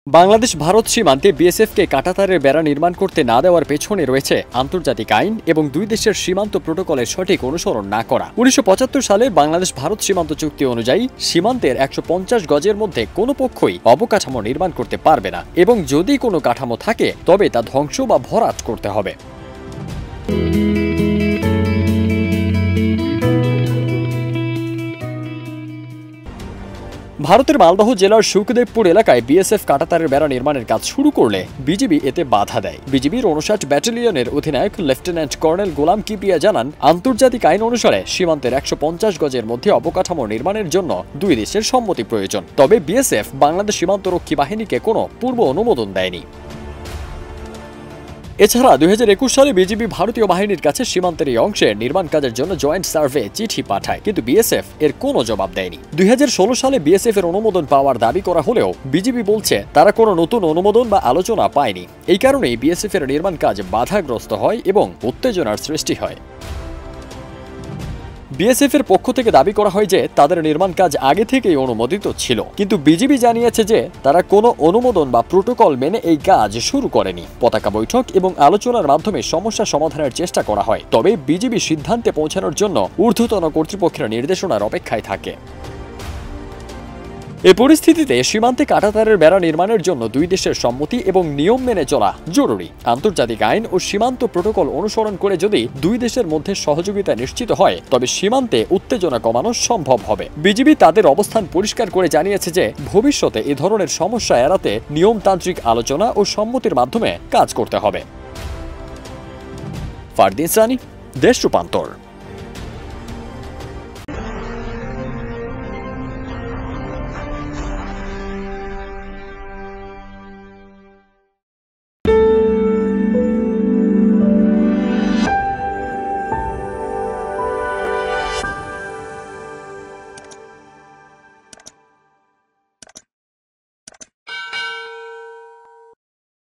বাংলাদেশ ভারত সীমান্তে বিএসএফকে কাঁটাতারের বেড়া নির্মাণ করতে না দেওয়ার পেছনে রয়েছে আন্তর্জাতিক আইন এবং দুই দেশের সীমান্ত প্রোটোকলের সঠিক অনুসরণ না করা। ১৯৭৫ সালের বাংলাদেশ ভারত সীমান্ত চুক্তি অনুযায়ী সীমান্তের ১৫০ গজের মধ্যে কোনো পক্ষই অবকাঠামো নির্মাণ করতে পারবে না এবং যদি কোনো কাঠামো থাকে তবে তা ধ্বংস বা ভরাট করতে হবে। ভারতের মালদহ জেলার সুখদেবপুর এলাকায় বিএসএফ কাঁটাতারের বেড়া নির্মাণের কাজ শুরু করলে বিজিবি এতে বাধা দেয়। বিজিবির ৫৯ ব্যাটালিয়নের অধিনায়ক লেফটেন্যান্ট কর্নেল গোলাম কিবরিয়া জানান, আন্তর্জাতিক আইন অনুসারে সীমান্তের ১৫০ গজের মধ্যে অবকাঠামো নির্মাণের জন্য দুই দেশের সম্মতি প্রয়োজন। তবে বিএসএফ বাংলাদেশ সীমান্তরক্ষী বাহিনীকে কোনো পূর্ব অনুমোদন দেয়নি। এছাড়া ২০২১ সালে বিজিবি ভারতীয় বাহিনীর কাছে সীমান্তের এই অংশে নির্মাণ কাজের জন্য জয়েন্ট সার্ভে চিঠি পাঠায়, কিন্তু বিএসএফ এর কোনো জবাব দেয়নি। ২০১৬ সালে বিএসএফ এর অনুমোদন পাওয়ার দাবি করা হলেও বিজিবি বলছে তারা কোনো নতুন অনুমোদন বা আলোচনা পায়নি। এই কারণেই বিএসএফ এর নির্মাণ কাজ বাধাগ্রস্ত হয় এবং উত্তেজনার সৃষ্টি হয়। বিএসএফ এর পক্ষ থেকে দাবি করা হয় যে তাদের নির্মাণ কাজ আগে থেকেই অনুমোদিত ছিল, কিন্তু বিজিবি জানিয়েছে যে তারা কোনো অনুমোদন বা প্রোটোকল মেনে এই কাজ শুরু করেনি। পতাকা বৈঠক এবং আলোচনার মাধ্যমে সমস্যা সমাধানের চেষ্টা করা হয়, তবে বিজিবি সিদ্ধান্তে পৌঁছানোর জন্য ঊর্ধ্বতন কর্তৃপক্ষের নির্দেশনার অপেক্ষায় থাকে। এই পরিস্থিতিতে সীমান্তে কাঁটাতারের বেড়া নির্মাণের জন্য দুই দেশের সম্মতি এবং নিয়ম মেনে চলা জরুরি। আন্তর্জাতিক আইন ও সীমান্ত প্রোটোকল অনুসরণ করে যদি দুই দেশের মধ্যে সহযোগিতা নিশ্চিত হয় তবে সীমান্তে উত্তেজনা কমানো সম্ভব হবে। বিজিবি তাদের অবস্থান পরিষ্কার করে জানিয়েছে যে ভবিষ্যতে এ ধরনের সমস্যা এড়াতে নিয়মতান্ত্রিক আলোচনা ও সম্মতির মাধ্যমে কাজ করতে হবে। ফারদিন সানি, দেশ রূপান্তর।